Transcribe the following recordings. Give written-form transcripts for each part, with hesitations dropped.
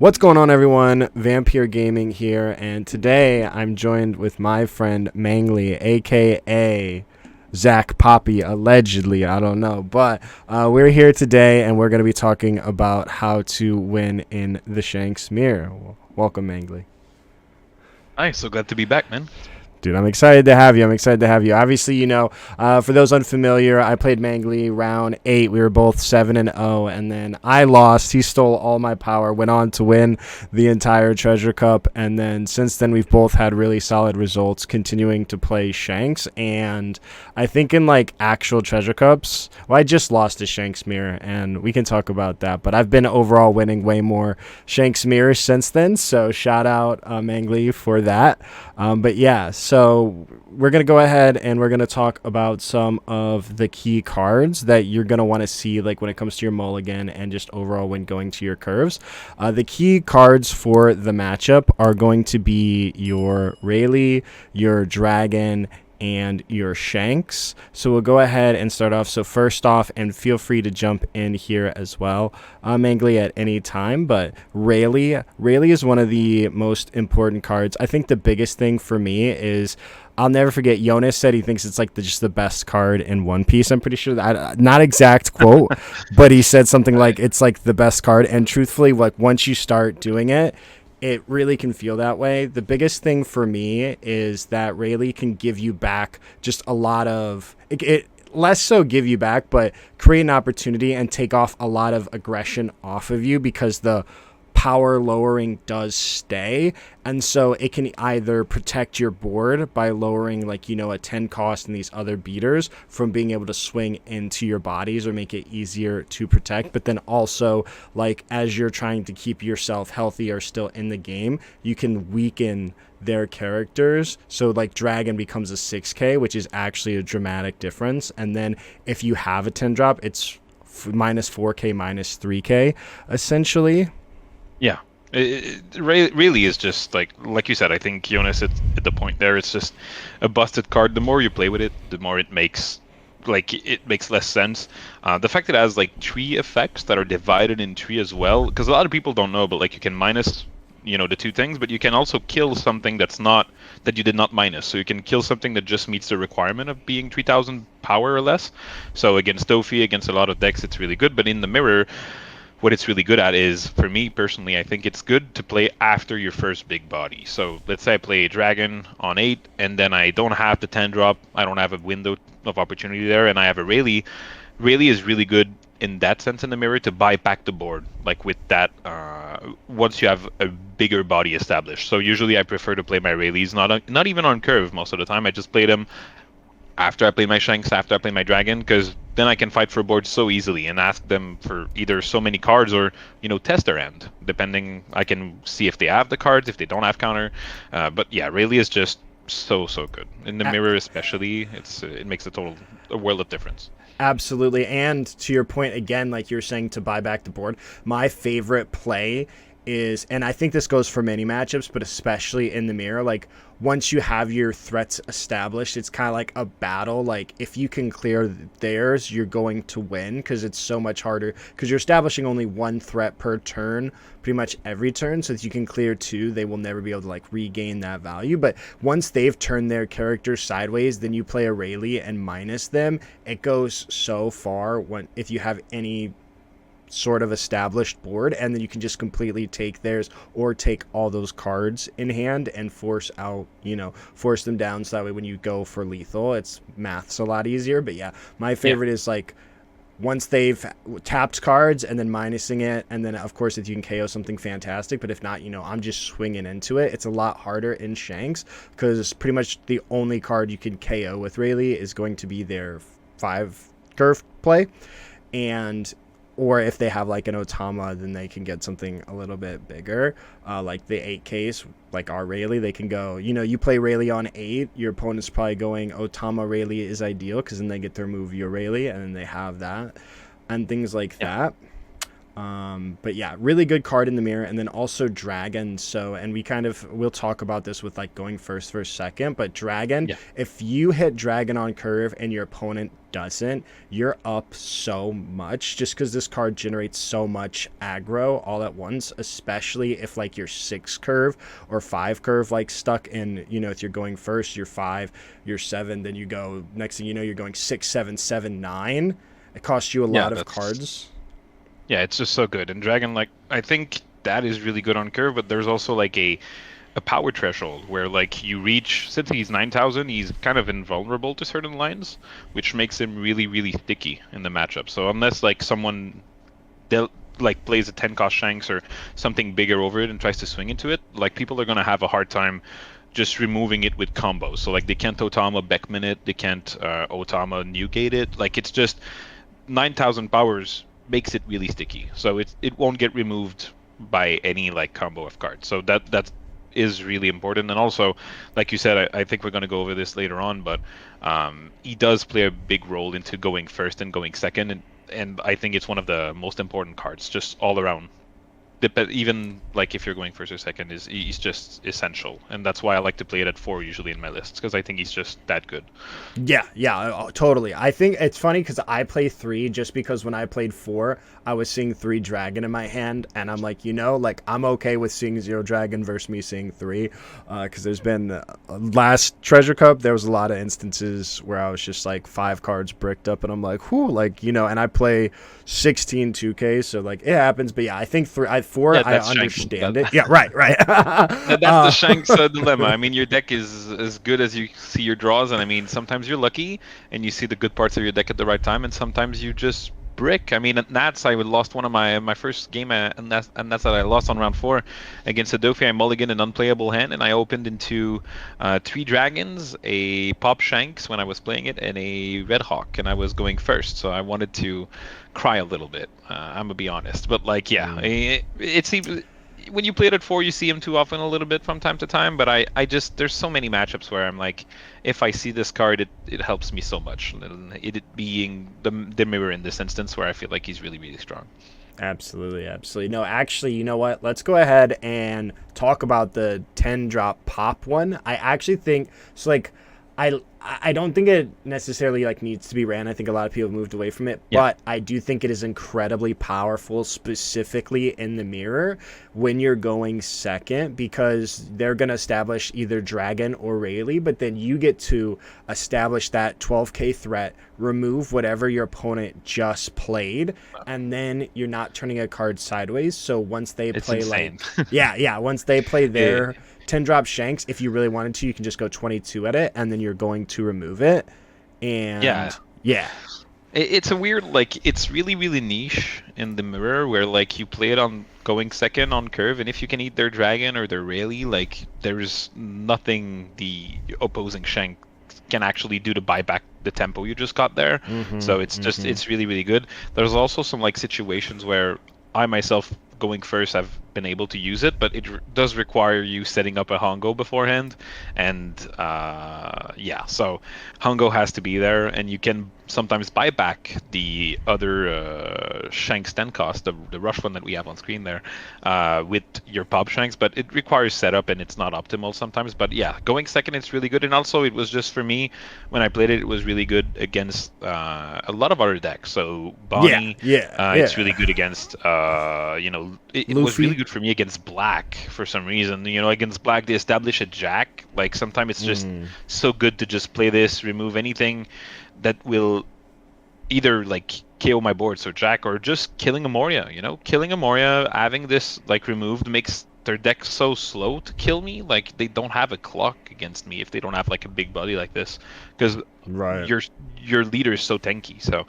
What's going on, everyone? Vampyr Gaming here, and today I'm joined with my friend Mangley, aka Zach Poppy, allegedly. I don't know, but we're here today, and we're going to be talking about how to win in the Shanks Mirror. Welcome, Mangley. Hi, so glad to be back, man. Dude, I'm excited to have you. Obviously, for those unfamiliar, I played Mangley round 8. We were both 7-0, and then I lost. He stole all my power, went on to win the entire Treasure Cup, and then since then we've both had really solid results continuing to play Shanks. And I think in like actual Treasure Cups, well, I just lost to Shanks Mirror, and we can talk about that, but I've been overall winning way more Shanks Mirror since then, so shout out Mangley for that. But yeah, so we're going to go ahead and we're going to talk about some of the key cards that you're going to want to see, like when it comes to your mulligan and just overall when going to your curves. The key cards for the matchup are going to be your Rayleigh, your Dragon, and your Shanks. So we'll go ahead and start off. So first off, and feel free to jump in here as well, Mangley, at any time, but Rayleigh is one of the most important cards. I think the biggest thing for me is I'll never forget Jonas said he thinks it's like just the best card in One Piece. I'm pretty sure that, not exact quote, but he said something like it's like the best card. And truthfully, like once you start doing it, it really can feel that way. The biggest thing for me is that Rayleigh can give you back just a lot of it less so give you back, but create an opportunity and take off a lot of aggression off of you because the power lowering does stay, and so it can either protect your board by lowering like a 10 cost and these other beaters from being able to swing into your bodies or make it easier to protect, but then also like as you're trying to keep yourself healthy or still in the game, you can weaken their characters. So like Dragon becomes a 6k, which is actually a dramatic difference, and then if you have a 10 drop, it's minus 4k, minus 3k essentially. Yeah, it really is just like you said. I think Jonas at the point there. It's just a busted card. The more you play with it, the more it makes less sense. The fact that it has like 3 effects that are divided in 3 as well, because a lot of people don't know, but like you can minus the 2 things, but you can also kill something that you did not minus. So you can kill something that just meets the requirement of being 3000 power or less. So against Dofi, against a lot of decks, it's really good. But in the mirror, what it's really good at is, for me personally, I think it's good to play after your first big body. So let's say I play Dragon on 8, and then I don't have the 10 drop, I don't have a window of opportunity there, and I have a Rayleigh. Rayleigh is really good in that sense in the mirror to buy back the board, like with that, once you have a bigger body established. So usually I prefer to play my Rayleighs, not even on curve most of the time. I just play them after I play my Shanks, after I play my Dragon, because then I can fight for boards so easily and ask them for either so many cards or, test their end. Depending, I can see if they have the cards, if they don't have counter. But yeah, Rayleigh is just so good. In the mirror especially, it makes a world of difference. Absolutely. And to your point again, like you're saying, to buy back the board, my favorite play is, and I think this goes for many matchups, but especially in the mirror, like once you have your threats established, it's kind of like a battle. Like if you can clear theirs, you're going to win because it's so much harder because you're establishing only 1 threat per turn pretty much every turn. So if you can clear 2, they will never be able to like regain that value. But once they've turned their character sideways, then you play a Rayleigh and minus them. It goes so far when if you have any sort of established board, and then you can just completely take theirs or take all those cards in hand and force them down, so that way when you go for lethal, it's math's a lot easier. But yeah, my Yeah. favorite is like once they've tapped cards and then minusing it, and then of course if you can KO something, fantastic, but if not, I'm just swinging into it. It's a lot harder in Shanks because pretty much the only card you can KO with Rayleigh is going to be their 5 curve play, and or if they have like an Otama, then they can get something a little bit bigger, like the 8 case, like our Rayleigh. They can go, you play Rayleigh on 8, your opponent's probably going Otama Rayleigh is ideal because then they get to remove your Rayleigh, and then they have that and things like Yeah. that. But yeah, really good card in the mirror, and then also dragon. So, and we'll talk about this with like going first for a second, but dragon, Yeah. if you hit dragon on curve and your opponent doesn't, you're up so much just because this card generates so much aggro all at once, especially if like your 6 curve or 5 curve like stuck in, if you're going first, you're 5, you're 7, then you go, next thing you know, you're going 6, 7, 7, 9. It costs you a Yeah, lot of that's cards. yeah, it's just so good. And Dragon, like, I think that is really good on curve, but there's also like a power threshold where like you reach, since he's 9,000, he's kind of invulnerable to certain lines, which makes him really, really sticky in the matchup. So unless like someone like plays a 10 cost Shanks or something bigger over it and tries to swing into it, like people are gonna have a hard time just removing it with combos. So like they can't Otama Beckman it, they can't Otama Newgate it. Like it's just 9,000 powers makes it really sticky. So it won't get removed by any like combo of cards. So that is really important. And also, like you said, I think we're going to go over this later on, but he does play a big role into going first and going second, and I think it's one of the most important cards just all around. Even like if you're going first or second, he's just essential, and that's why I like to play it at 4 usually in my lists, because I think he's just that good. Yeah, totally. I think it's funny because I play 3 just because when I played 4, I was seeing 3 dragon in my hand, and I'm like, like I'm okay with seeing 0 dragon versus me seeing 3, because there's been last Treasure Cup, there was a lot of instances where I was just like 5 cards bricked up, and I'm like, whoo, like and I play 16 2K, so like it happens. But yeah, I think 4, Yeah, I that's Shanks. understand it. Yeah, right. That's the Shanks dilemma. I mean, your deck is as good as you see your draws, and I mean, sometimes you're lucky and you see the good parts of your deck at the right time, and sometimes you just brick. I mean, at Nats, I lost one of my first game, and that's that I lost on round 4 against Adofi. I mulliganed an unplayable hand, and I opened into 3 dragons, a pop Shanks when I was playing it, and a red hawk, and I was going first, so I wanted to cry a little bit. I'm gonna be honest, but like, yeah, it seems when you play it at 4, you see him too often a little bit from time to time. But I just there's so many matchups where I'm like, if I see this card, it helps me so much. It being the mirror in this instance, where I feel like he's really, really strong. Absolutely. No, actually, you know what? Let's go ahead and talk about the 10 drop pop one. I actually think so. Like, I don't think it necessarily like needs to be ran. I think a lot of people have moved away from it, Yeah. but I do think it is incredibly powerful, specifically in the mirror when you're going second, because they're going to establish either Dragon or Rayleigh, but then you get to establish that 12k threat, remove whatever your opponent just played, and then you're not turning a card sideways. So once they It's play insane. like once they play their 10 drop Shanks, if you really wanted to, you can just go 22 at it, and then you're going to remove it. And yeah. It's a weird, like, it's really, really niche in the mirror where, like, you play it on going second on curve, and if you can eat their dragon or their Rayleigh, like, there's nothing the opposing Shank can actually do to buy back the tempo you just got there. So it's just, it's really, really good. There's also some, like, situations where I myself going first, I've been able to use it, but it does require you setting up a Hongo beforehand, and so Hongo has to be there, and you can sometimes buy back the other Shanks 10 cost, the rush one that we have on screen there, with your pop Shanks, but it requires setup and it's not optimal sometimes. But yeah, going second, it's really good. And also, it was just for me, when I played it, it was really good against a lot of other decks. So Bonnie, it's really good against, it was really good for me against Black for some reason. Against Black, they establish a Jack. Like, sometimes it's just so good to just play this, remove anything that will either like KO my board, so Jack, or just killing a Moria. Killing a Moria, having this like removed makes their deck so slow to kill me. Like, they don't have a clock against me if they don't have like a big body like this, because your leader is so tanky. So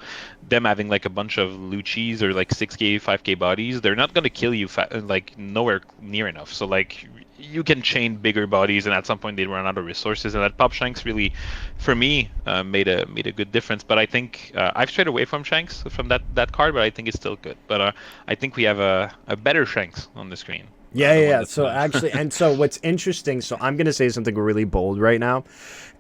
them having like a bunch of Luchis or like 6k 5k bodies, they're not gonna kill you like nowhere near enough. So like, you can chain bigger bodies, and at some point they run out of resources, and that pop Shanks really, for me, made a good difference. But I think I've strayed away from Shanks from that card, but I think it's still good. But I think we have a better Shanks on the screen. Yeah, the yeah, one yeah. that's So not. actually, and so what's interesting, so I'm going to say something really bold right now,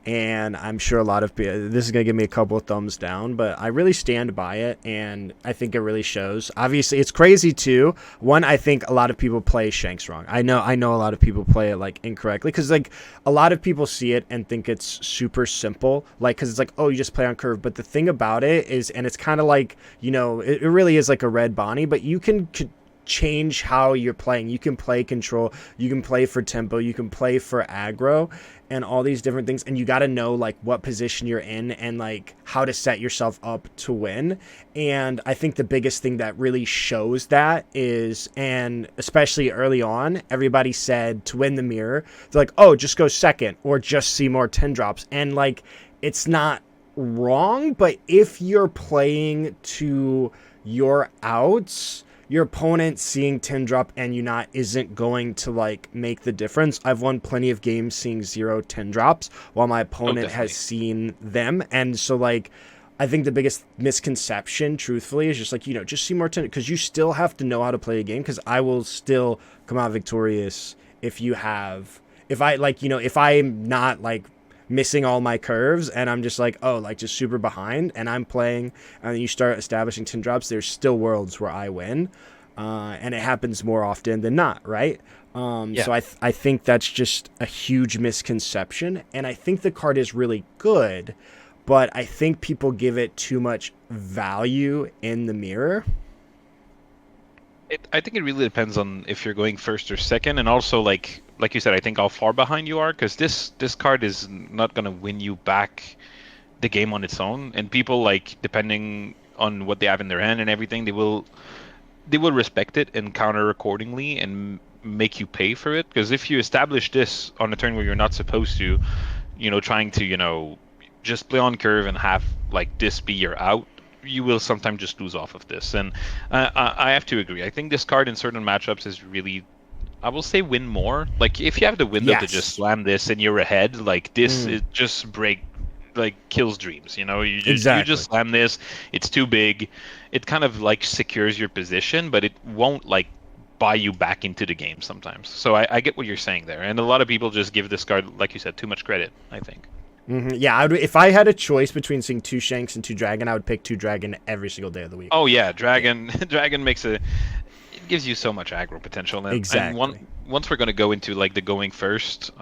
and I'm sure a lot of people, this is going to give me a couple of thumbs down, but I really stand by it, and I think it really shows. Obviously, it's crazy too. One, I think a lot of people play Shanks wrong. I know a lot of people play it like incorrectly, because like a lot of people see it and think it's super simple, like because it's like, oh, you just play on curve. But the thing about it is, and it's kind of like, it really is like a red Bonnie, but you can change how you're playing. You can play control, you can play for tempo, you can play for aggro, and all these different things, and you got to know like what position you're in and like how to set yourself up to win. And I think the biggest thing that really shows that is, and especially early on, everybody said to win the mirror, they're like, oh, just go second or just see more 10 drops. And like, it's not wrong, but if you're playing to your outs, your opponent seeing 10 drop and you not isn't going to like make the difference. I've won plenty of games seeing 0 10 drops while my Oh, opponent has definitely. seen them. And so like, I think the biggest misconception, truthfully, is just like, just see more 10, because you still have to know how to play a game, because I will still come out victorious if I'm not like missing all my curves and I'm just like, oh, like just super behind and I'm playing, and you start establishing 10 drops, there's still worlds where I win. And it happens more often than not, right? Yeah. So I think that's just a huge misconception. And I think the card is really good, but I think people give it too much value in the mirror. I think it really depends on if you're going first or second, and also like you said, I think how far behind you are, because this card is not gonna win you back the game on its own. And people, like, depending on what they have in their hand and everything, they will respect it and counter accordingly and make you pay for it. Because if you establish this on a turn where you're not supposed to, trying to just play on curve and have like this be your out, you will sometimes just lose off of this. And I have to agree. I think this card in certain matchups is really, I will say, win more. Like if you have the window to just Yes. slam this and you're ahead, like this, Mm, it just like kills dreams. You just exactly. slam this. It's too big. It kind of like secures your position, but it won't like buy you back into the game sometimes. So I get what you're saying there, and a lot of people just give this card, like you said, too much credit, I think. Yeah, if I had a choice between seeing 2 Shanks and 2 Dragon, I would pick 2 Dragon every single day of the week. Oh yeah, Yeah, Dragon makes it gives you so much aggro potential. And exactly. once we're gonna go into like the going first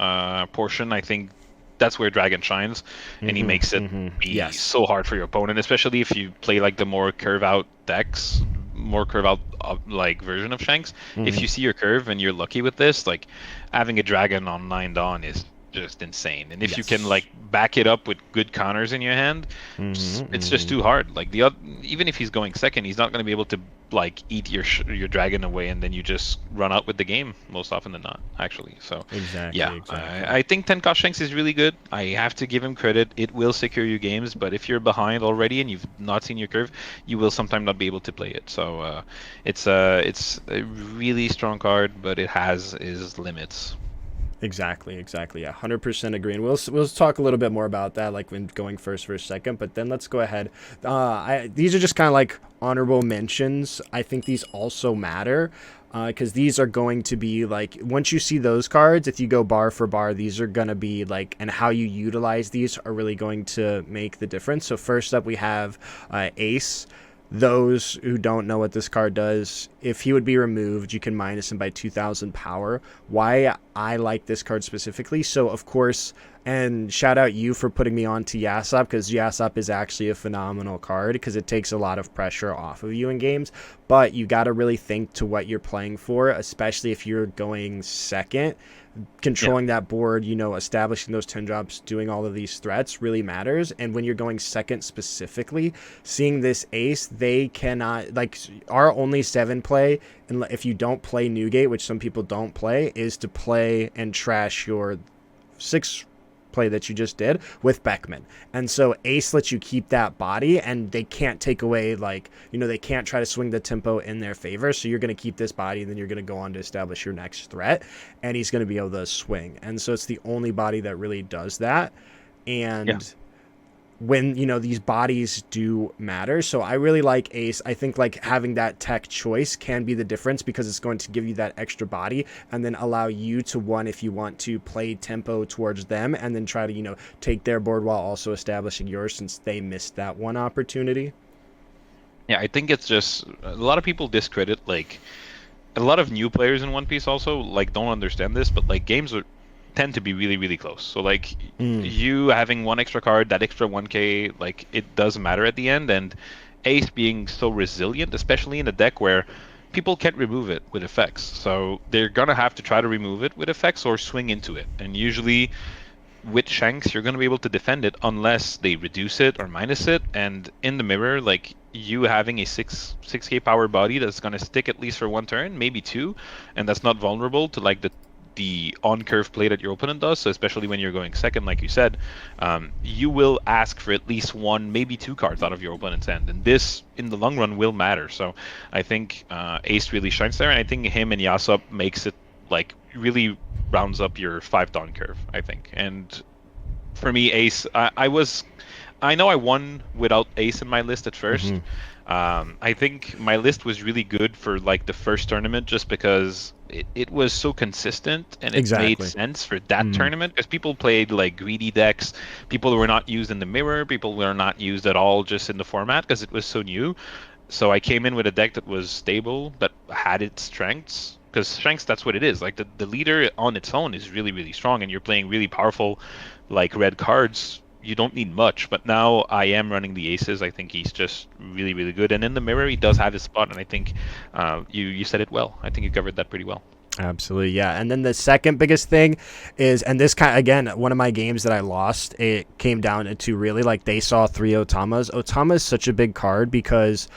portion, I think that's where Dragon shines, and he makes it be Yes. so hard for your opponent, especially if you play like the more curve out decks, more curve out like version of Shanks. If you see your curve and you're lucky with this, like having a Dragon on 9 Dawn is just insane. And if you can like Yes. back it up with good counters in your hand, it's just too hard. Like even if he's going second, he's not going to be able to like eat your dragon away, and then you just run out with the game most often than not, actually. So Exactly, yeah, exactly. I think 10 cost Shanks is really good. I have to give him credit. It will secure you games, but if you're behind already and you've not seen your curve, you will sometimes not be able to play it. So it's a really strong card, but it has its limits. Exactly, exactly. Yeah, 100% agree. And we'll talk a little bit more about that, like when going first for a second. But then let's go ahead. These are just kind of like honorable mentions. I think these also matter because these are going to be like, once you see those cards, if you go bar for bar, these are going to be like, and how you utilize these are really going to make the difference. So first up, we have Ace. Those who don't know what this card does, if he would be removed, you can minus him by 2,000 power. Why I like this card specifically, so of course, and shout out you for putting me on to Yasop, because Yasop is actually a phenomenal card because it takes a lot of pressure off of you in games, but you got to really think to what you're playing for, especially if you're going second. Yeah. Controlling that board, establishing those 10 drops, doing all of these threats really matters. And when you're going second specifically, seeing this ace, they cannot, like, our only 7 play, and if you don't play Newgate, which some people don't play, is to play and trash your 6 play that you just did with Beckman. And so Ace lets you keep that body, and they can't take away, like, they can't try to swing the tempo in their favor. So you're going to keep this body, and then you're going to go on to establish your next threat, and he's going to be able to swing. And so it's the only body that really does that. Yeah. And when these bodies do matter. So I really like Ace. I think like having that tech choice can be the difference, because it's going to give you that extra body and then allow you to, one, if you want to play tempo towards them and then try to take their board while also establishing yours, since they missed that one opportunity. Yeah, I think it's just a lot of people discredit, like, a lot of new players in One Piece also like don't understand this, but like games tend to be really really close. So like you having one extra card, that extra 1k, like it does matter at the end. And Ace being so resilient, especially in a deck where people can't remove it with effects, so they're gonna have to try to remove it with effects or swing into it. And usually with Shanks, you're going to be able to defend it unless they reduce it or minus it. And in the mirror, like you having a 6k power body that's going to stick at least for one turn, maybe two, and that's not vulnerable to like the on curve play that your opponent does. So especially when you're going second, like you said, you will ask for at least one, maybe two cards out of your opponent's hand, and this in the long run will matter. So I think Ace really shines there, and I think him and Yasop makes it like really rounds up your 5 dawn curve, I think. And for me, Ace, I know I won without Ace in my list at first. I think my list was really good for like the first tournament, just because it was so consistent and it made sense for that tournament, because people played like greedy decks, people were not used in the mirror, people were not used at all just in the format because it was so new. So I came in with a deck that was stable, that had its strengths, because Shanks, that's what it is. Like the leader on its own is really really strong, and you're playing really powerful like red cards. You don't need much. But now I am running the aces. I think he's just really really good, and in the mirror he does have his spot. And I think you said it well. I think you covered that pretty well. Absolutely, yeah. And then the second biggest thing is, and this kind of, again, one of my games that I lost, it came down to really like they saw 3 Otamas. Otama is such a big card because,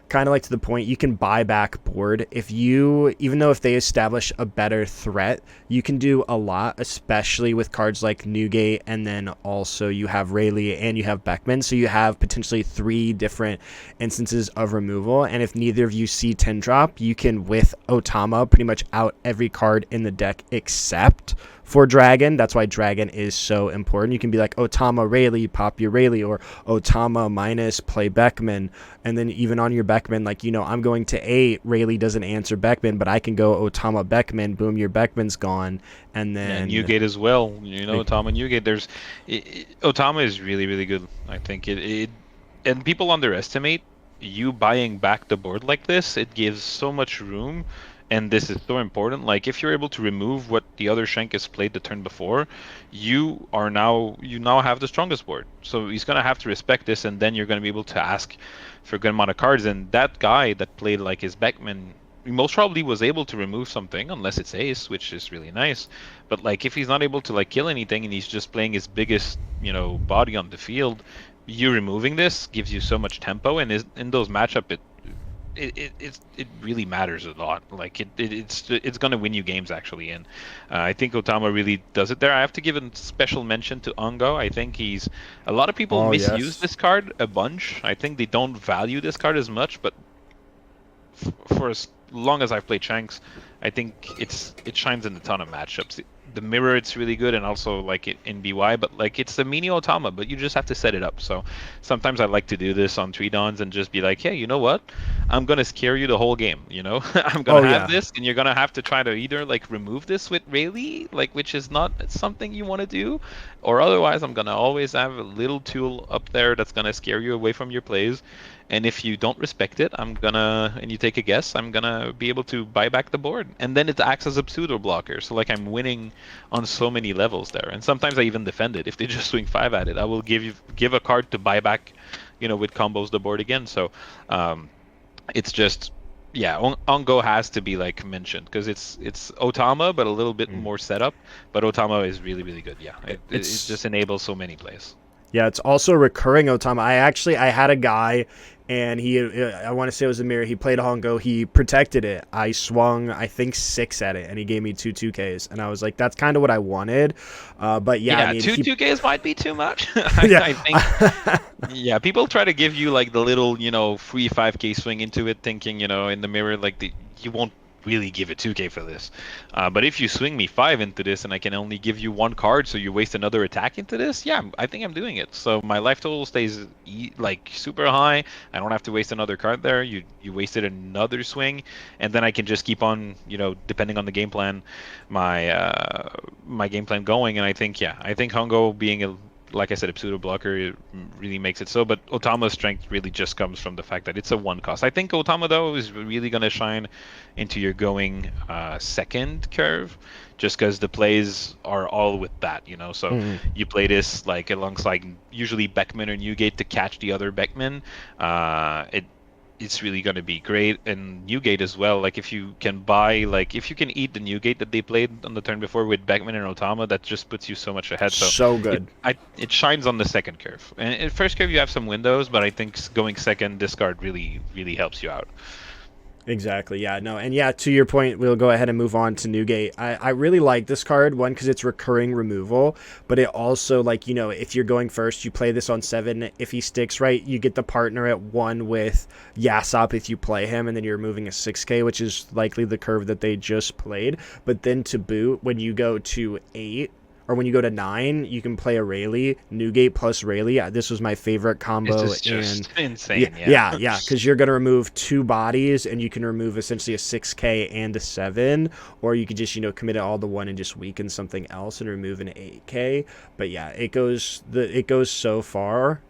kind of like to the point, you can buy back board. Even though if they establish a better threat, you can do a lot, especially with cards like Newgate, and then also you have Rayleigh and you have Beckman. So you have potentially 3 different instances of removal. And if neither of you see 10 drop, you can, with Otama, pretty much out every card in the deck except for Dragon. That's why Dragon is so important. You can be like Otama Rayleigh, pop your Rayleigh, or Otama minus, play Beckman. And then even on your Beckman, like, I'm going to 8, Rayleigh doesn't answer Beckman, but I can go Otama Beckman, boom, your Beckman's gone. And then Newgate as well. Otama Newgate. Otama is really really good. I think it and people underestimate you buying back the board like this. It gives so much room. And this is so important. Like if you're able to remove what the other Shank has played the turn before, you now have the strongest board. So he's gonna have to respect this, and then you're gonna be able to ask for a good amount of cards. And that guy that played like his Beckman, he most probably was able to remove something, unless it's Ace, which is really nice. But like if he's not able to like kill anything and he's just playing his biggest body on the field, you removing this gives you so much tempo, and in those matchup it really matters a lot. Like it's gonna win you games actually, and I think Otama really does it there. I have to give a special mention to Ungo. I think a lot of people misuse this card a bunch. I think they don't value this card as much, but for as long as I've played Shanks, I think it shines in a ton of matchups. The mirror, it's really good, and also like in BY, but like it's the mini Otama, but you just have to set it up. So sometimes I like to do this on 3 dawns and just be like, hey, you know what? I'm gonna scare you the whole game. I'm gonna have this, and you're gonna have to try to either like remove this with Rayleigh, like, which is not something you want to do, or otherwise I'm gonna always have a little tool up there that's gonna scare you away from your plays. And if you don't respect it, and you take a guess, I'm gonna be able to buy back the board, and then it acts as a pseudo blocker. So like I'm winning on so many levels there, and sometimes I even defend it. If they just swing 5 at it, I will give a card to buy back, with combos the board again. So it's just, yeah, Ongo has to be like mentioned because it's Otama, but a little bit more setup. But Otama is really really good. Yeah, it just enables so many plays. Yeah, it's also recurring Otama. I had a guy, and I want to say it was a mirror. He played Hongo. He protected it. I swung, I think, 6 at it, and he gave me 2 2Ks. And I was like, that's kind of what I wanted. But yeah, I mean, 2 2Ks might be too much. Yeah. I think. Yeah, people try to give you like the little, free 5K swing into it, thinking, in the mirror, like you won't really give it 2k for this. But if you swing me 5 into this and I can only give you 1 card, so you waste another attack into this, yeah, I think I'm doing it. So my life total stays like super high. I don't have to waste another card there. You wasted another swing, and then I can just keep on, depending on the game plan, my game plan going. And I think, yeah, I think Hongo being a, like I said, a pseudo blocker, it really makes it so. But Otama's strength really just comes from the fact that it's a 1 cost. I think Otama, though, is really going to shine into your going second curve, just because the plays are all with that, So you play this like alongside usually Beckman or Newgate to catch the other Beckman. It's really going to be great. And Newgate as well, like if you can eat the Newgate that they played on the turn before with Beckman and Otama, that just puts you so much ahead. So good. It shines on the second curve. And in first curve you have some windows, but I think going second, this card really, really helps you out. Exactly. Yeah. No. And yeah, to your point, we'll go ahead and move on to Newgate. I really like this card, one, because it's recurring removal, but it also, like, if you're going first, you play this on 7. If he sticks right, you get the partner at 1 with Yasop if you play him, and then you're moving a 6k, which is likely the curve that they just played. But then to boot, when you go to 8, or when you go to 9, you can play a Rayleigh, Newgate plus Rayleigh. This was my favorite combo. It's just insane. Yeah, because you're going to remove 2 bodies, and you can remove essentially a 6k and a 7, or you could just, commit it all to 1 and just weaken something else and remove an 8k. But yeah, it goes so far.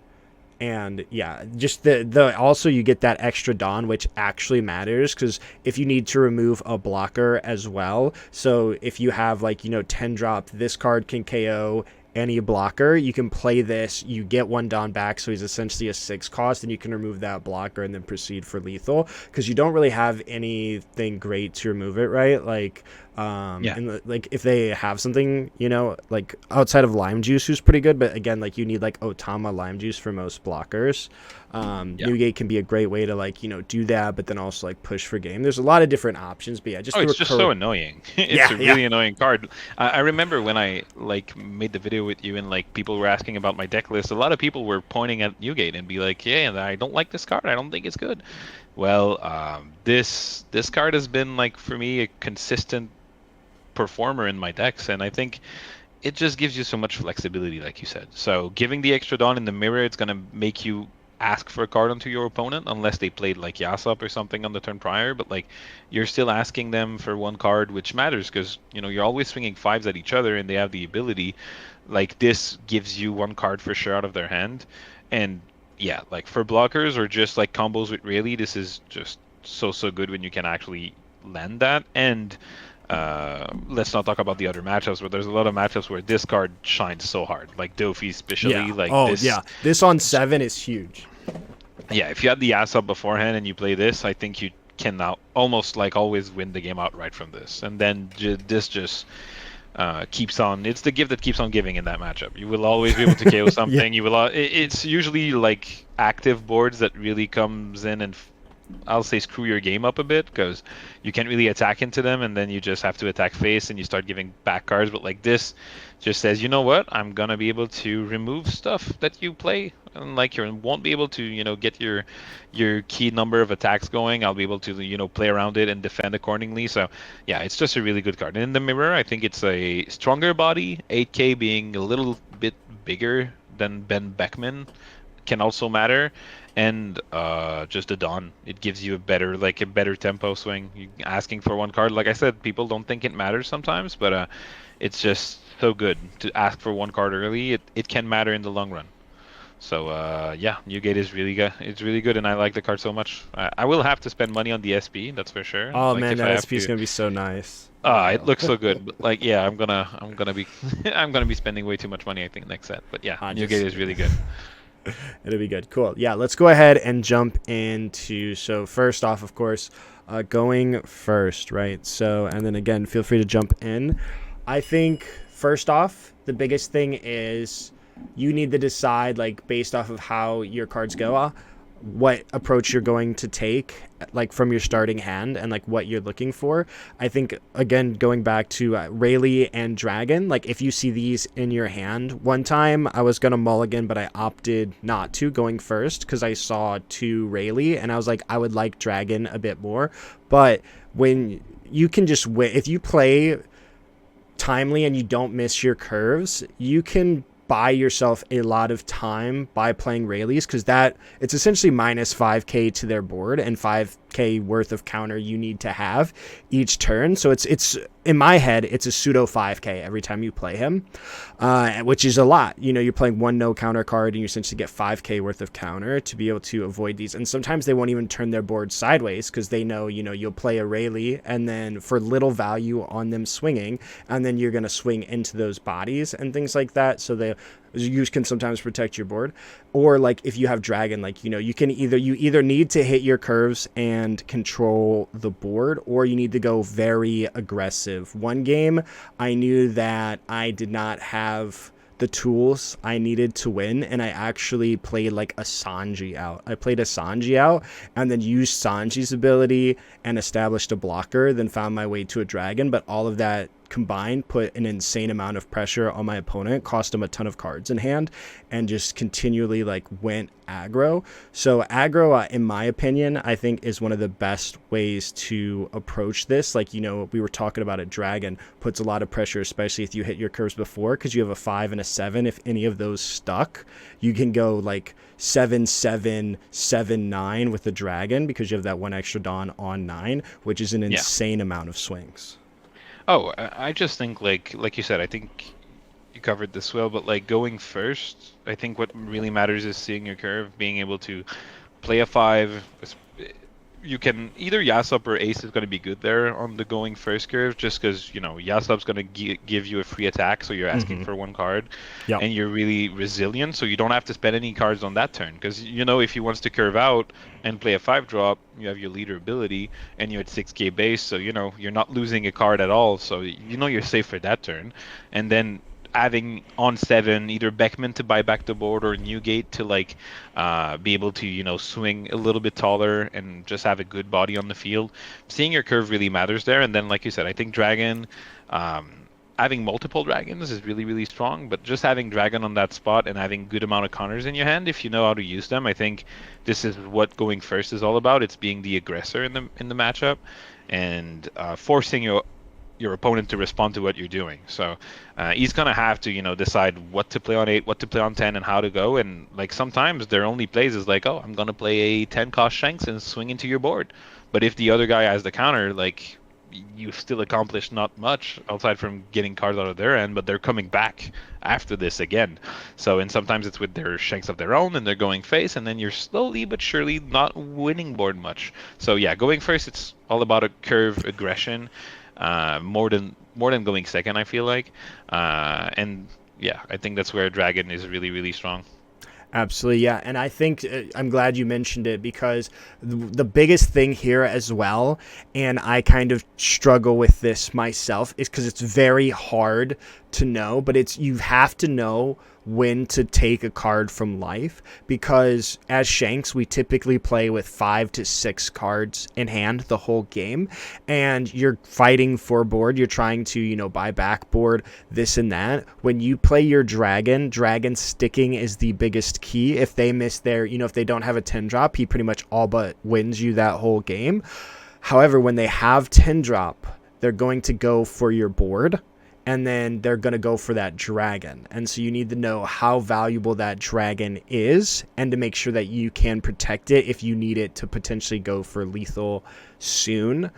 And yeah, just the also you get that extra Dawn, which actually matters, because if you need to remove a blocker as well, so if you have 10 drop, this card can KO any blocker, you can play this, you get 1 Dawn back, so he's essentially a 6 cost, and you can remove that blocker and then proceed for lethal, because you don't really have anything great to remove it, right? And if they have something, outside of Lime Juice, who's pretty good, but again, you need Otama Lime Juice for most blockers. Newgate can be a great way to do that, but then also push for game. There's a lot of different options, but yeah, it's just so annoying. It's a really annoying card. I remember when I made the video with you and people were asking about my deck list. A lot of people were pointing at Newgate and be like, "Yeah, I don't like this card. I don't think it's good." Well, this card has been for me a consistent performer in my decks, and I think it just gives you so much flexibility, like you said. So giving the extra Dawn in the mirror, it's gonna make you ask for a card onto your opponent, unless they played Yasop or something on the turn prior, but you're still asking them for 1 card, which matters because you're always swinging 5s at each other, and they have the ability. This gives you 1 card for sure out of their hand. And yeah, for blockers or just combos with Rayleigh, this is just so good when you can actually land that. And let's not talk about the other matchups, but there's a lot of matchups where this card shines so hard, like Dofi especially. This on 7 is huge. Yeah, if you had the ass up beforehand and you play this, I think you can now almost always win the game outright from this. And then this just keeps on. It's the gift that keeps on giving in that matchup. You will always be able to KO something. You will. It's usually active boards that really comes in and I'll say screw your game up a bit, because you can't really attack into them, and then you just have to attack face and you start giving back cards. But this just says, you know what, I'm gonna be able to remove stuff that you play, and you won't be able to get your key number of attacks going. I'll be able to play around it and defend accordingly. So yeah, it's just a really good card. And in the mirror, I think it's a stronger body. 8k being a little bit bigger than Ben Beckman can also matter. And just the Dawn, it gives you a better tempo swing. You asking for 1 card, like I said, people don't think it matters sometimes, but it's just so good to ask for 1 card early. It can matter in the long run. So yeah, Newgate is really good. It's really good, and I like the card so much. I will have to spend money on the SP, that's for sure. Oh man, that SP is gonna be so nice. It looks so good. But yeah, I'm gonna be I'm gonna be spending way too much money, I think, next set. But yeah, Newgate is really good. It'll be good. Cool. Yeah, let's go ahead and jump into, so first off, of course, going first, right? So, and then again, feel free to jump in. I think first off, the biggest thing is you need to decide, based off of how your cards go, what approach you're going to take, from your starting hand, and what you're looking for. I think, again, going back to Rayleigh and Dragon, if you see these in your hand, one time I was gonna mulligan, but I opted not to, going first, because I saw 2 Rayleigh and I was I would like Dragon a bit more. But when you can just win. If you play timely and you don't miss your curves, you can buy yourself a lot of time by playing Rayleighs, because that it's essentially minus 5k to their board and 5k worth of counter you need to have each turn. So it's in my head, it's a pseudo 5k every time you play him, which is a lot. You're playing one no counter card and you essentially get 5k worth of counter to be able to avoid these. And sometimes they won't even turn their board sideways because they know, you'll play a Rayleigh and then for little value on them swinging, and then you're going to swing into those bodies and things like that. So you can sometimes protect your board. Or like if you have dragon, like, you either need to hit your curves and control the board, or you need to go very aggressive. One game, I knew that I did not have the tools I needed to win, and I actually played like a Sanji out. I played a Sanji out and then used Sanji's ability and established a blocker, then found my way to a dragon. But all of that combined put an insane amount of pressure on my opponent, cost him a ton of cards in hand, and just continually like went aggro. So aggro, in my opinion, I think is one of the best ways to approach this. Like, we were talking about it, dragon puts a lot of pressure, especially if you hit your curves before, because you have a 5 and a 7. If any of those stuck, you can go like 7-7, 7-9 with the dragon, because you have that one extra Dawn on 9, which is an insane amount of swings. Oh, I just think like you said, I think you covered this well, but like going first, I think what really matters is seeing your curve, being able to play a 5. You can either Yasop or Ace is going to be good there on the going first curve, just because Yasop's going to give you a free attack, so you're asking for one card, and you're really resilient, so you don't have to spend any cards on that turn. Because if he wants to curve out and play a 5-drop, you have your leader ability, and you're at 6k base, so you're not losing a card at all, so you're safe for that turn. And then adding on 7 either Beckman to buy back the board or Newgate to like be able to swing a little bit taller and just have a good body on the field. Seeing your curve really matters there. And then like you said, I think dragon, having multiple dragons is really, really strong, but just having dragon on that spot and having good amount of counters in your hand, if you know how to use them, I think this is what going first is all about. It's being the aggressor in the matchup and forcing your opponent to respond to what you're doing. So he's gonna have to decide what to play on 8, what to play on 10, and how to go. And like sometimes their only plays is like, oh, I'm gonna play a 10 cost Shanks and swing into your board. But if the other guy has the counter, like you've still accomplished not much outside from getting cards out of their end, but they're coming back after this again. So and sometimes it's with their Shanks of their own and they're going face, and then you're slowly but surely not winning board much. So yeah, going first, it's all about a curve aggression. More than going second, I feel like, and yeah, I think that's where dragon is really, really strong. Absolutely, yeah. And I think I'm glad you mentioned it, because the biggest thing here as well, and I kind of struggle with this myself, is because it's very hard to know, but you have to know when to take a card from life, because as Shanks, we typically play with 5 to 6 cards in hand the whole game, and you're fighting for board, you're trying to, buy back board, this and that. When you play your dragon sticking is the biggest key. If they miss their, if they don't have a 10 drop, he pretty much all but wins you that whole game. However, when they have 10 drop, they're going to go for your board, and then they're going to go for that dragon. And so you need to know how valuable that dragon is, and to make sure that you can protect it if you need it to potentially go for lethal soon.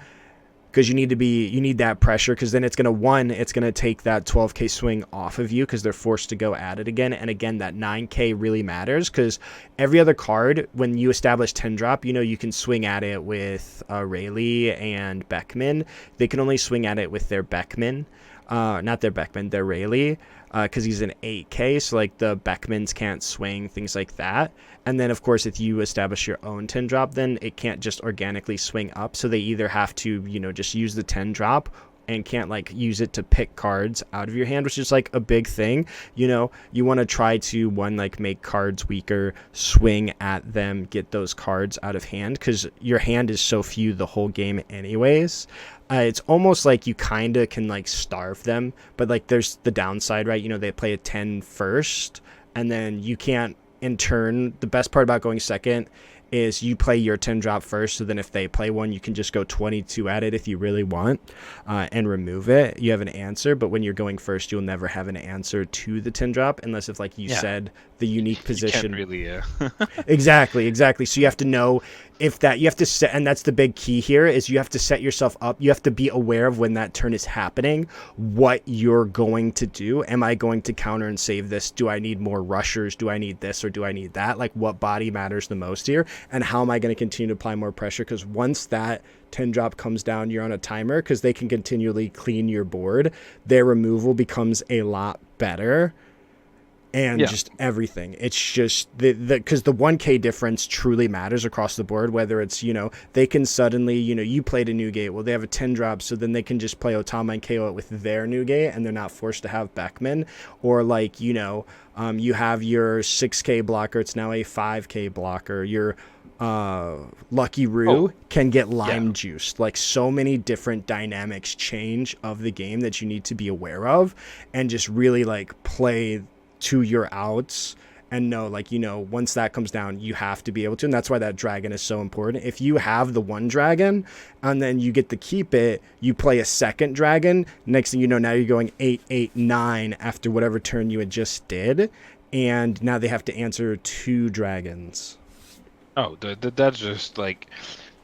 Because you need that pressure, because then it's going to take that 12k swing off of you, because they're forced to go at it again. And again, that 9k really matters, because every other card, when you establish 10 drop, you can swing at it with Rayleigh and Beckman. They can only swing at it with their Beckman. Not their Beckman, their Rayleigh, because he's an 8k, so like the Beckmans can't swing, things like that. And then of course if you establish your own 10 drop, then it can't just organically swing up, so they either have to just use the 10 drop and can't like use it to pick cards out of your hand, which is like a big thing. You want to try to make cards weaker, swing at them, get those cards out of hand, because your hand is so few the whole game anyways. It's almost like you kind of can like starve them, but like there's the downside, right? They play a 10 first, and then you can't in turn. The best part about going second is you play your 10 drop first, so then if they play one, you can just go 22 at it if you really want, and remove it. You have an answer, but when you're going first, you'll never have an answer to the 10 drop unless if, like you said, the unique position. You can't really, Exactly. So you have to know if that, you have to set, and that's the big key here, is you have to set yourself up. You have to be aware of when that turn is happening, what you're going to do. Am I going to counter and save this? Do I need more rushers? Do I need this or do I need that? Like, what body matters the most here? And how am I going to continue to apply more pressure? Because once that 10 drop comes down, you're on a timer, because they can continually clean your board. Their removal becomes a lot better. And just everything. It's just because the 1K difference truly matters across the board, whether it's, they can suddenly, you played a new gate. Well, they have a 10 drop, so then they can just play Otama and KO it with their new gate, and they're not forced to have Beckman. Or like, you have your 6K blocker, it's now a 5K blocker. Your Lucky Roo can get lime juiced. Like, so many different dynamics change of the game that you need to be aware of, and just really like play to your outs and know, like, once that comes down, you have to be able to. And that's why that dragon is so important. If you have the one dragon and then you get to keep it, you play a second dragon, next thing you know, now you're going 8-8-9 after whatever turn you had just did, and now they have to answer 2 dragons. That's just like,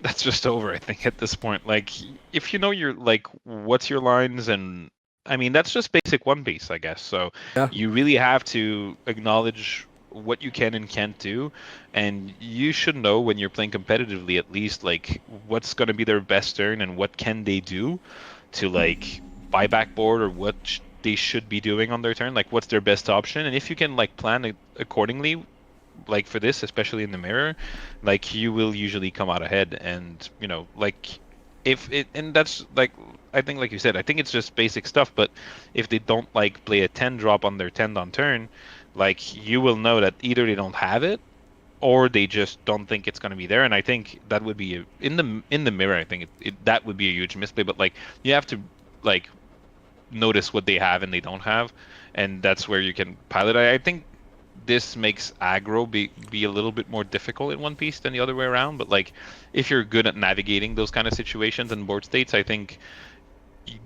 that's just over, I think, at this point. Like, if you're like, what's your lines, and I mean, that's just basic One Piece, I guess. So you really have to acknowledge what you can and can't do, and you should know when you're playing competitively, at least, like, what's going to be their best turn and what can they do to, like, buy back board, or what they should be doing on their turn, like what's their best option. And if you can, like, plan accordingly, like for this, especially in the mirror, like, you will usually come out ahead. And like, if it, and that's like, I think, like you said, I think it's just basic stuff. But if they don't, like, play a 10 drop on their 10 on turn, like, you will know that either they don't have it, or they just don't think it's going to be there. And I think that would be in the mirror. I think that would be a huge misplay. But, like, you have to, like, notice what they have and they don't have, and that's where you can pilot. I think this makes aggro be a little bit more difficult in One Piece than the other way around. But, like, if you're good at navigating those kind of situations and board states, I think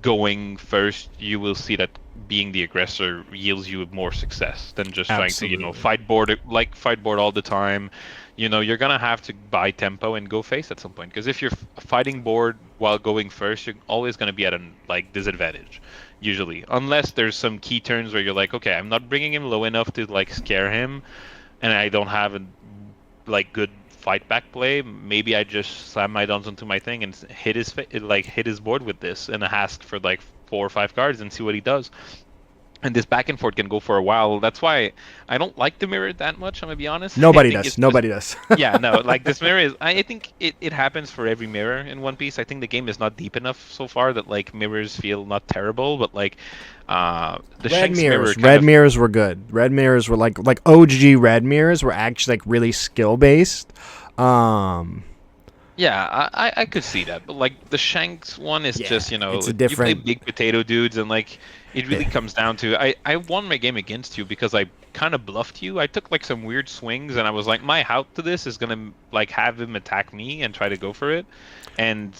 going first, you will see that being the aggressor yields you more success than just trying to fight board all the time. You're gonna have to buy tempo and go face at some point, because if you're fighting board while going first, you're always gonna be at a, like, disadvantage usually, unless there's some key turns where you're like, okay, I'm not bringing him low enough to, like, scare him, and I don't have a, like, good fight back play. Maybe I just slam my dons onto my thing and hit his board with this and ask for, like, 4 or 5 cards and see what he does. And this back and forth can go for a while. That's why I don't like the mirror that much, I'm gonna be honest. Nobody does. Yeah, no, like, this mirror is, I think it happens for every mirror in One Piece. I think the game is not deep enough so far that, like, mirrors feel not terrible, but, like, the Shanks mirror red mirrors were good. Red mirrors were like OG red mirrors were actually, like, really skill based. Yeah, I could see that, but, like, the Shanks one is just, it's a different... you play big potato dudes, and, like, it really comes down to, I won my game against you because I kind of bluffed you. I took, like, some weird swings, and I was like, my out to this is gonna, like, have him attack me and try to go for it, and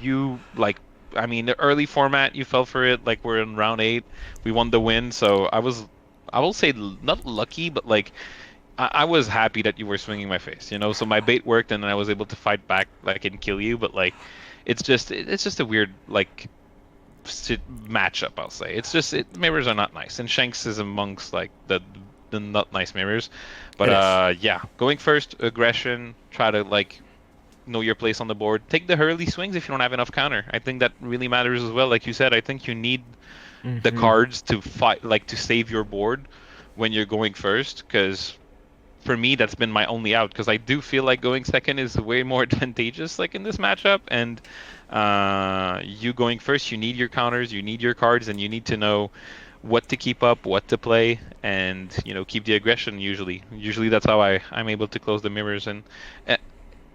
you, like, I mean, the early format, you fell for it. Like, we're in round 8, we won the win, so I will say not lucky, but, like, I was happy that you were swinging my face, so my bait worked, and then I was able to fight back, like, and kill you. But, like, it's just a weird, like, matchup, I'll say. It's just, mirrors are not nice, and Shanks is amongst, like, the not nice mirrors. But yeah, going first, aggression, try to, like, know your place on the board, take the early swings if you don't have enough counter. I think that really matters as well. Like you said, I think you need the cards to fight, like, to save your board when you're going first, because for me, that's been my only out, because I do feel like going second is way more advantageous, like, in this matchup. And you going first, you need your counters, you need your cards, and you need to know what to keep up, what to play, and, keep the aggression. Usually that's how I'm able to close the mirrors. And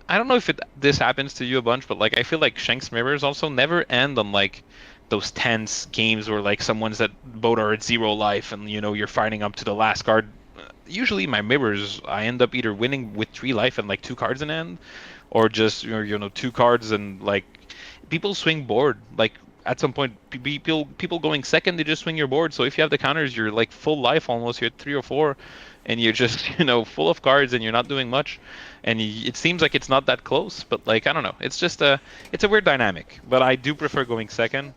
I don't know if this happens to you a bunch, but, like, I feel like Shanks mirrors also never end on, like, those tense games where, like, someone's at both are at 0 life, and, you're fighting up to the last card. usually my mirrors, I end up either winning with 3 life and like 2 cards in hand, or just you know 2 cards and like people swing board. Like at some point, people going second, they just swing your board. So if you have the counters, you're like full life almost. You're at 3 or 4, and you're just full of cards and you're not doing much. And it seems like it's not that close, but like I don't know. It's a weird dynamic. But I do prefer going second.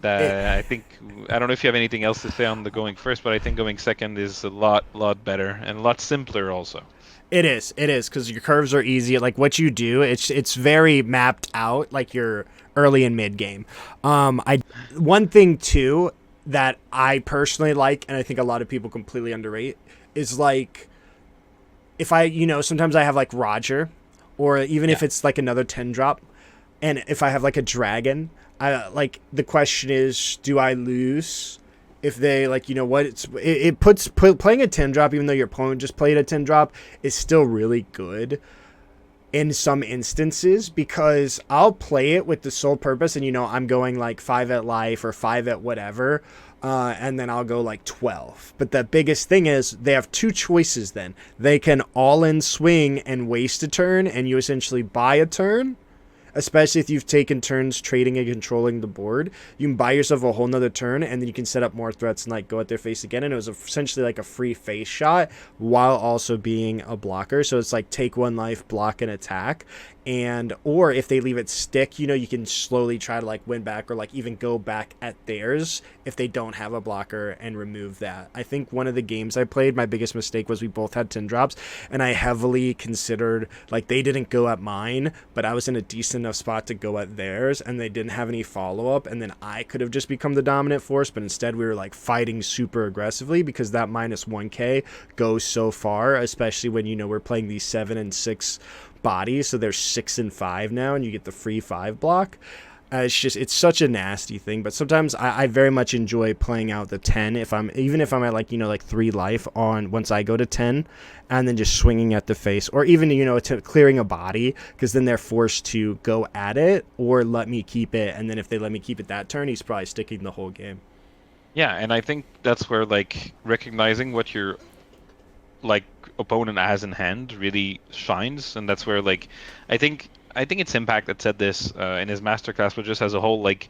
I think I don't know if you have anything else to say on the going first, but I think going second is a lot better and a lot simpler also. It is, because your curves are easy. Like what you do, it's very mapped out. Like your early and mid game. I One thing too that I personally like, and I think a lot of people completely underrate, is like if I sometimes I have like Roger, or even if it's like another 10 drop, and if I have like a dragon, I like the question is, do I lose? If they like, what it puts playing a 10 drop, even though your opponent just played a 10 drop, is still really good in some instances, because I'll play it with the sole purpose, and I'm going like 5 at life or 5 at whatever, and then I'll go like 12. But the biggest thing is they have two choices. Then they can all in swing and waste a turn, and you essentially buy a turn. Especially if you've taken turns trading and controlling the board, you can buy yourself a whole nother turn, and then you can set up more threats and like go at their face again. And it was essentially like a free face shot while also being a blocker. So it's like take 1 life, block and attack. And or if they leave it stick, you can slowly try to like win back, or like even go back at theirs if they don't have a blocker and remove that. I think one of the games I played, my biggest mistake was we both had 10 drops, and I heavily considered, like, they didn't go at mine, but I was in a decent enough spot to go at theirs, and they didn't have any follow-up, and then I could have just become the dominant force, but instead we were like fighting super aggressively, because that minus 1k goes so far, especially when we're playing these 7 and 6 bodies, so there's 6 and 5 now, and you get the free 5 block. It's such a nasty thing. But sometimes I very much enjoy playing out the 10 if I'm at like 3 life on once I go to 10, and then just swinging at the face, or even clearing a body, because then they're forced to go at it or let me keep it, and then if they let me keep it that turn, he's probably sticking the whole game. Yeah, and I think that's where like recognizing what your like opponent has in hand really shines, and that's where like I think it's Impact that said this in his masterclass, but just as a whole, like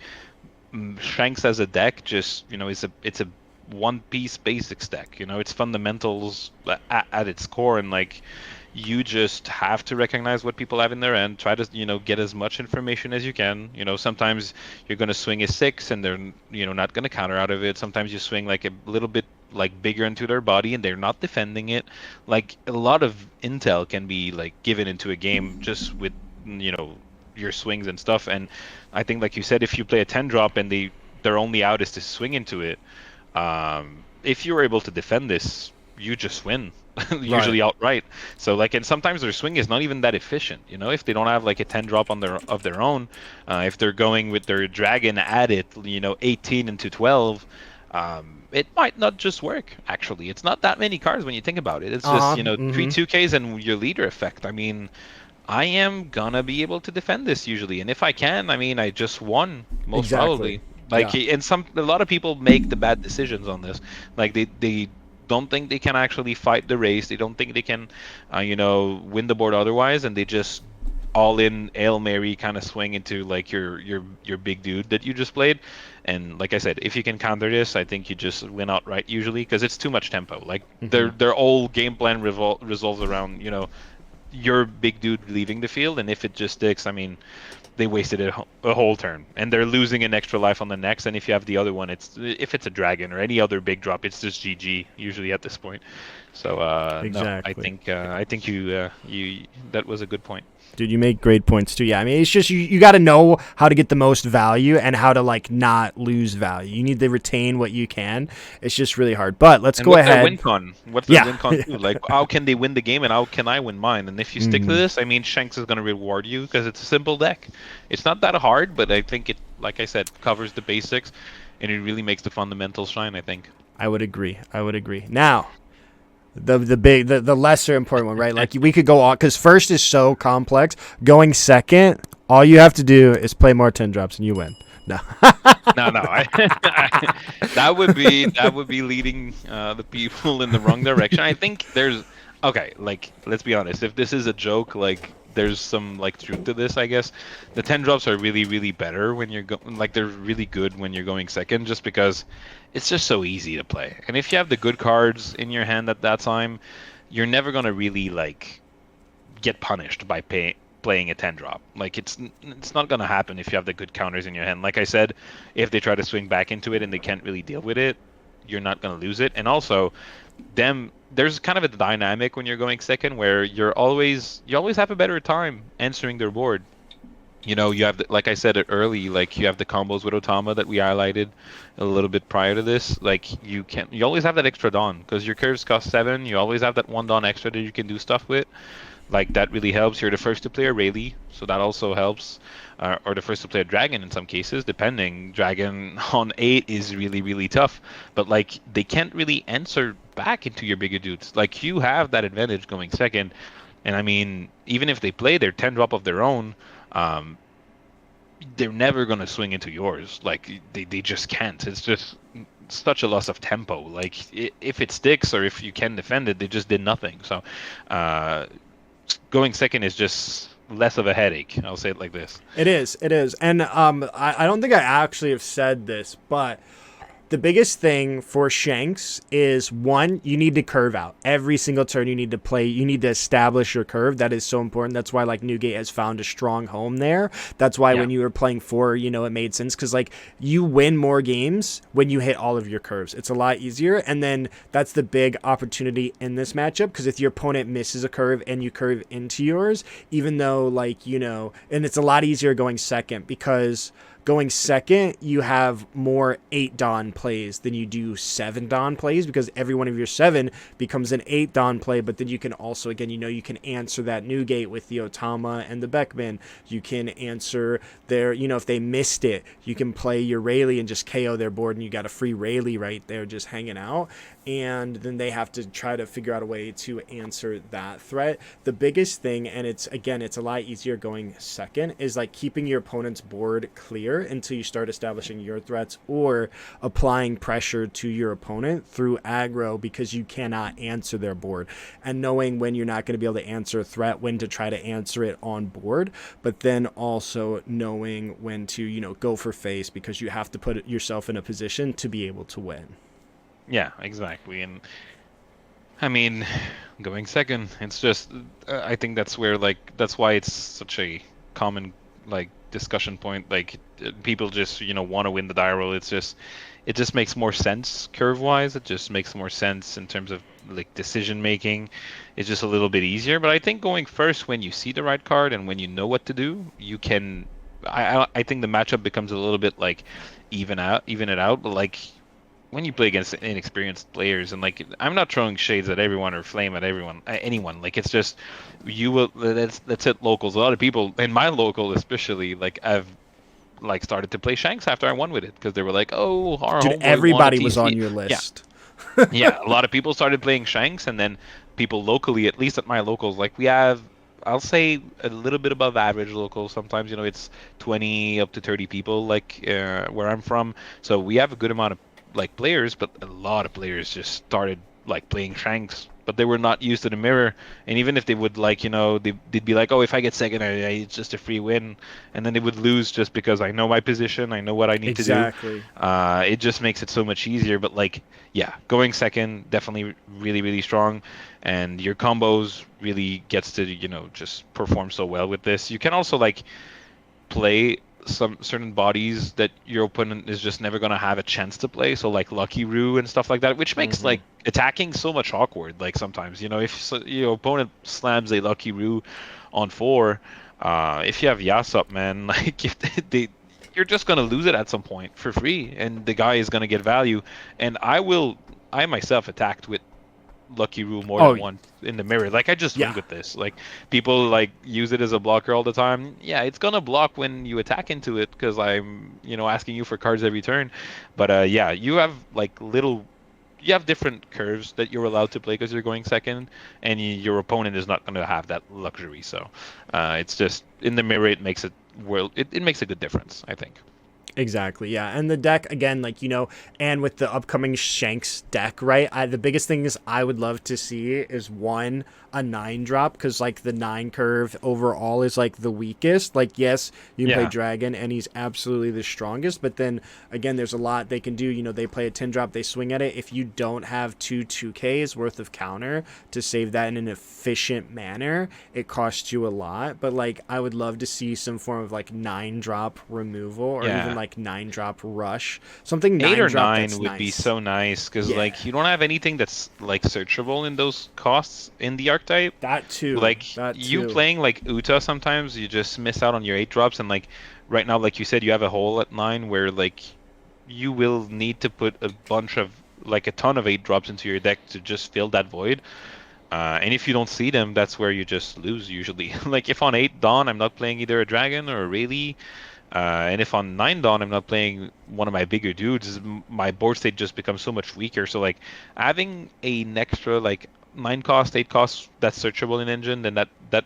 Shanks as a deck, just it's a one-piece basics deck. It's fundamentals at its core, and like you just have to recognize what people have in their end. Try to get as much information as you can. Sometimes you're gonna swing a 6, and they're not gonna counter out of it. Sometimes you swing like a little bit like bigger into their body, and they're not defending it. Like a lot of intel can be like given into a game just with your swings and stuff. And I think, like you said, if you play a 10 drop and their only out is to swing into it, if you're able to defend this, you just win. Usually outright. So like, and sometimes their swing is not even that efficient. If they don't have like a 10 drop of their own, if they're going with their dragon at it, 18 into 12, it might not just work. Actually, it's not that many cards when you think about it. It's just 3 2Ks and your leader effect. I mean, I am gonna be able to defend this usually, and if I can, I mean, I just won most probably. Like, and a lot of people make the bad decisions on this. Like they don't think they can actually fight the race. They don't think they can, win the board otherwise, and they just all in Hail Mary kind of swing into like your big dude that you just played. And like I said, if you can counter this, I think you just win outright usually, because it's too much tempo. Like their whole game plan revolves around your big dude leaving the field, and if it just sticks, I mean, they wasted a whole turn, and they're losing an extra life on the next. And if you have the other one, if it's a dragon or any other big drop, it's just GG usually at this point. So exactly. No, I think you that was a good point. Dude, you make great points too. Yeah, I mean, it's just you got to know how to get the most value and how to like not lose value. You need to retain what you can. It's just really hard. But let's go ahead. What's their win con too? Like, how can they win the game, and how can I win mine? And if you stick to this, I mean, Shanks is going to reward you because it's a simple deck. It's not that hard, but I think it, like I said, covers the basics, and it really makes the fundamentals shine, I think. I would agree. Now, the lesser important one, right? Like, we could go on, because first is so complex. Going second, all you have to do is play more 10 drops and you win. No. No, no, that would be leading the people in the wrong direction. I think there's okay, like let's be honest. If this is a joke, like there's some like truth to this, I guess. The 10 drops are really, really better when you're like they're really good when you're going second, just because it's just so easy to play. And if you have the good cards in your hand at that time, you're never gonna really like get punished by playing a 10 drop. Like it's not gonna happen if you have the good counters in your hand. Like I said, if they try to swing back into it and they can't really deal with it, you're not gonna lose it. And also, there's kind of a dynamic when you're going second where you always have a better time answering their board. You know, you have like I said it early, like you have the combos with Otama that we highlighted a little bit prior to this. Like you always have that extra Dawn because your curves cost 7. You always have that 1 Dawn extra that you can do stuff with. Like that really helps. You're the first to play a Rayleigh, so that also helps. Or the first to play a Dragon in some cases, depending. Dragon on 8 is really, really tough. But like they can't really answer back into your bigger dudes. Like you have that advantage going second. And I mean, even if they play their 10 drop of their own, um, they're never gonna swing into yours. Like they just can't. It's just such a loss of tempo. Like if it sticks or if you can defend it, they just did nothing. So going second is just less of a headache. I'll say it like this. It is. It is. And I don't think I actually have said this, but the biggest thing for Shanks is, one, you need to curve out. Every single turn you need to play, you need to establish your curve. That is so important. That's why like Newgate has found a strong home there. That's why when you were playing 4, you know, it made sense because like you win more games when you hit all of your curves. It's a lot easier. And then that's the big opportunity in this matchup because if your opponent misses a curve and you curve into yours, even though like, you know, and it's a lot easier going second because going second, you have more 8 Dawn plays than you do 7 Dawn plays because every one of your 7 becomes an 8 Dawn play. But then you can also, again, you know, you can answer that Newgate with the Otama and the Beckman. You can answer their, you know, if they missed it, you can play your Rayleigh and just KO their board and you got a free Rayleigh right there just hanging out. And then they have to try to figure out a way to answer that threat. The biggest thing, and it's a lot easier going second, is like keeping your opponent's board clear until you start establishing your threats or applying pressure to your opponent through aggro because you cannot answer their board. And knowing when you're not going to be able to answer a threat, when to try to answer it on board, but then also knowing when to, you know, go for face because you have to put yourself in a position to be able to win. Yeah, exactly. And I mean, going second, it's just I think that's where like that's why it's such a common like discussion point. Like people just want to win the die roll. It just makes more sense curve wise. It just makes more sense in terms of like decision making. It's just a little bit easier. But I think going first when you see the right card and when you know what to do, you can. I think the matchup becomes a little bit like even it out. But like when you play against inexperienced players, and like I'm not throwing shades at everyone or flame at anyone. Like it's just you will. That's it. Locals. A lot of people in my local, especially, like I've like started to play Shanks after I won with it because they were like, "Oh, our Dude, homeboy everybody won a was TC." on your list. Yeah. A lot of people started playing Shanks, and then people locally, at least at my locals, like we have. I'll say a little bit above average locals. Sometimes it's 20 up to 30 people, like where I'm from. So we have a good amount of like players, but a lot of players just started like playing Shanks, but they were not used to the mirror. And even if they would like, they'd be like, oh, if I get second, it's just a free win, and then they would lose just because I know my position, I know what I need to do. Exactly. It just makes it so much easier. But like, yeah, going second definitely really, really strong, and your combos really gets to just perform so well with this. You can also like play some certain bodies that your opponent is just never going to have a chance to play, so like Lucky Roo and stuff like that, which makes like attacking so much awkward. Like sometimes if your opponent slams a Lucky Roo on 4, if you have Yasop, man, like if you're just going to lose it at some point for free, and the guy is going to get value. And I myself attacked with Lucky Rule more than once in the mirror. Like I just win with this. Like people like use it as a blocker all the time. Yeah, it's gonna block when you attack into it because I'm asking you for cards every turn. But yeah, you have like you have different curves that you're allowed to play because you're going second, and your opponent is not gonna have that luxury. So it's just in the mirror it makes it makes a good difference, I think. Exactly, yeah. And the deck, again, like, and with the upcoming Shanks deck, right? The biggest things I would love to see is one, a 9-drop, because, like, the 9 curve overall is, like, the weakest. Like, yes, you can play Yeah. Dragon, and he's absolutely the strongest, but then, again, there's a lot they can do. They play a 10-drop, they swing at it. If you don't have 2Ks worth of counter to save that in an efficient manner, it costs you a lot. But, like, I would love to see some form of, like, 9-drop removal, or even, Yeah. like, 9-drop rush, something 8 or 9-drop 9 that's would be nice. so nice because Yeah, like you don't have anything that's like searchable in those costs in the archetype. that too. Like That you too. playing like Uta sometimes you just miss out on your 8 drops and like right now like you said you have a hole at 9 where like you will need to put a bunch of like a ton of 8 drops into your deck to just fill that void. And if you don't see them, that's where you just lose usually. Like if on 8 Dawn I'm not playing either a dragon or a Rayleigh. And if on 9 Dawn I'm not playing one of my bigger dudes, my board state just becomes so much weaker. So like having an extra like 9 cost, 8 cost that's searchable in engine, then that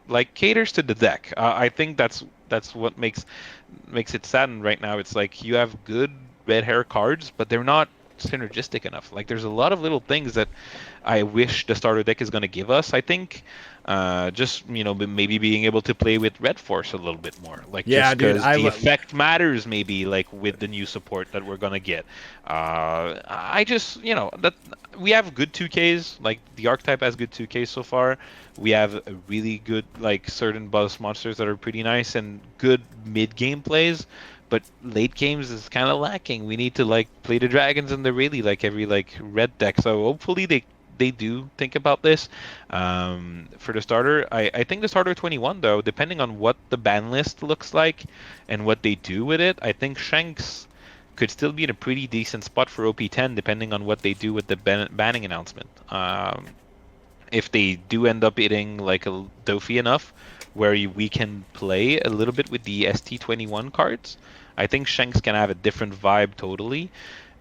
like caters to the deck. I think that's what makes it saddened right now. It's like you have good red hair cards, but they're not synergistic enough. Like there's a lot of little things that I wish the starter deck is going to give us. I think just maybe being able to play with Red Force a little bit more, like Yeah, just dude. because the effect matters. Maybe like with the new support that we're gonna get. I just that we have good 2Ks. Like the archetype has good 2Ks so far. We have a really good like certain boss monsters that are pretty nice and good mid game plays. But late games is kind of lacking. We need to like play the dragons and the really like every like red deck. So hopefully they do think about this for the starter. I think the starter 21 though, depending on what the ban list looks like and what they do with it, I think Shanks could still be in a pretty decent spot for OP10 depending on what they do with the banning announcement. If they do end up hitting like a Dofi enough where we can play a little bit with the ST21 cards, I think Shanks can have a different vibe totally.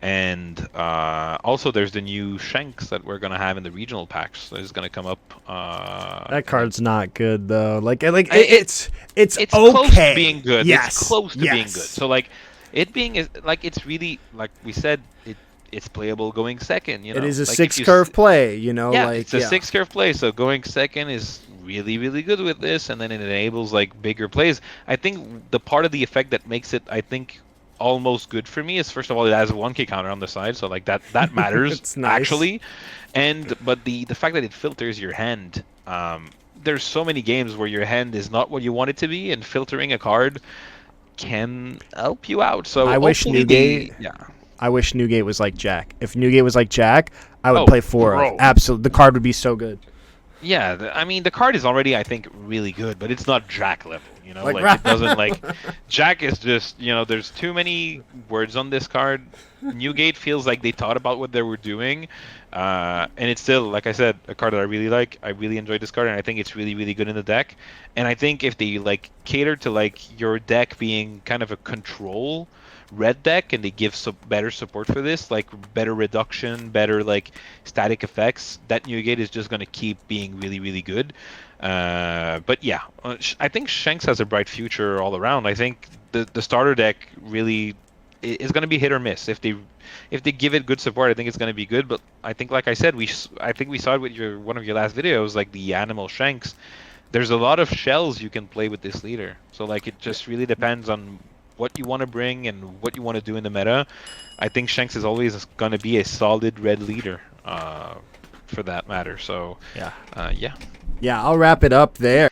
And also, there's the new Shanks that we're gonna have in the regional packs. So it's gonna come up. That card's not good though. It's it's okay. close to being good. Yes. It's close to being good. Yes. So like, it being like it's really like we said it's playable going second. It is a like 6 curve play. Yeah, it's a 6 curve play. So going second is really really good with this, and then it enables like bigger plays. I think the part of the effect that makes it, I think, almost good for me is first of all it has a 1K counter on the side, so like that matters It's nice. actually. But the fact that it filters your hand, there's so many games where your hand is not what you want it to be, and filtering a card can help you out. So I wish Newgate. Yeah. I wish Newgate was like Jack. If Newgate was like Jack, I would Oh, play 4 bro. of. Absolutely, the card would be so good. Yeah, I mean the card is already, I think, really good, but it's not Jack level. Like, Like it doesn't like Jack is just there's too many words on this card. Newgate feels like they thought about what they were doing, and it's still, like I said, a card that I really like. I really enjoy this card, and I think it's really really good in the deck. And I think if they like cater to like your deck being kind of a control red deck and they give better support for this, like better reduction, better like static effects, that Newgate is just going to keep being really really good. But yeah, I think Shanks has a bright future all around. I think the starter deck really is going to be hit or miss. If they give it good support, I think it's going to be good. But I think, like I said, I think we saw it with one of your last videos, like the animal Shanks. There's a lot of shells you can play with this leader. So like it just really depends on what you want to bring and what you want to do in the meta. I think Shanks is always going to be a solid red leader, for that matter. So Yeah. Yeah. Yeah, I'll wrap it up there.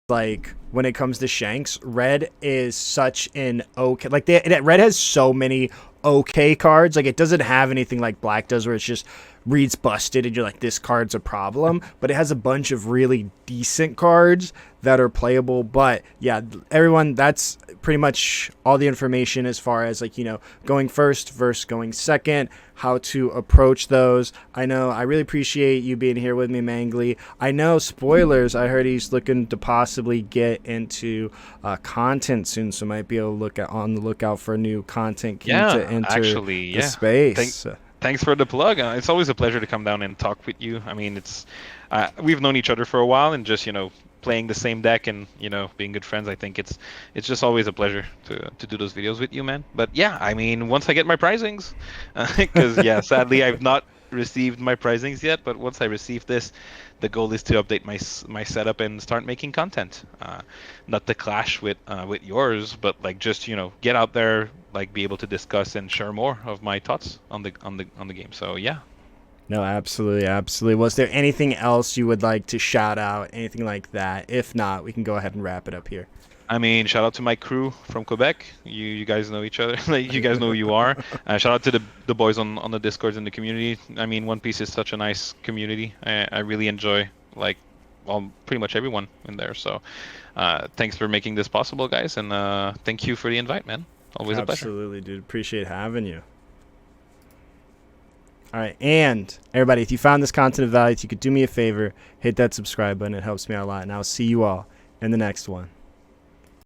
Like when it comes to Shanks, red is such an okay. Like red has so many okay cards. Like it doesn't have anything like black does, where it's just reads busted and you're like, this card's a problem. But it has a bunch of really decent cards that are playable. But yeah, everyone, that's pretty much all the information as far as like, going first versus going second, how to approach those. I know I really appreciate you being here with me, Mangley. I know, spoilers, I heard he's looking to possibly get into content soon, so might be able to on the lookout for new content to enter actually, the space. Thanks for the plug. It's always a pleasure to come down and talk with you. I mean, it's we've known each other for a while, and just playing the same deck and being good friends. I think it's just always a pleasure to do those videos with you, man. But yeah, I mean, once I get my prizings, because yeah, sadly I've not received my prizings yet. But once I receive this, the goal is to update my setup and start making content. Not to clash with yours, but like just get out there, like be able to discuss and share more of my thoughts on the game. So yeah. No, absolutely, absolutely. Was there anything else you would like to shout out? Anything like that? If not, we can go ahead and wrap it up here. I mean, shout out to my crew from Quebec. You guys know each other. Like you guys know who you are. Shout out to the boys on the Discords in the community. I mean, One Piece is such a nice community. I really enjoy pretty much everyone in there. So thanks for making this possible, guys, and thank you for the invite, man. Always a pleasure. Absolutely, dude. Appreciate having you. All right, and everybody, if you found this content of value, if you could do me a favor, hit that subscribe button. It helps me out a lot, and I'll see you all in the next one.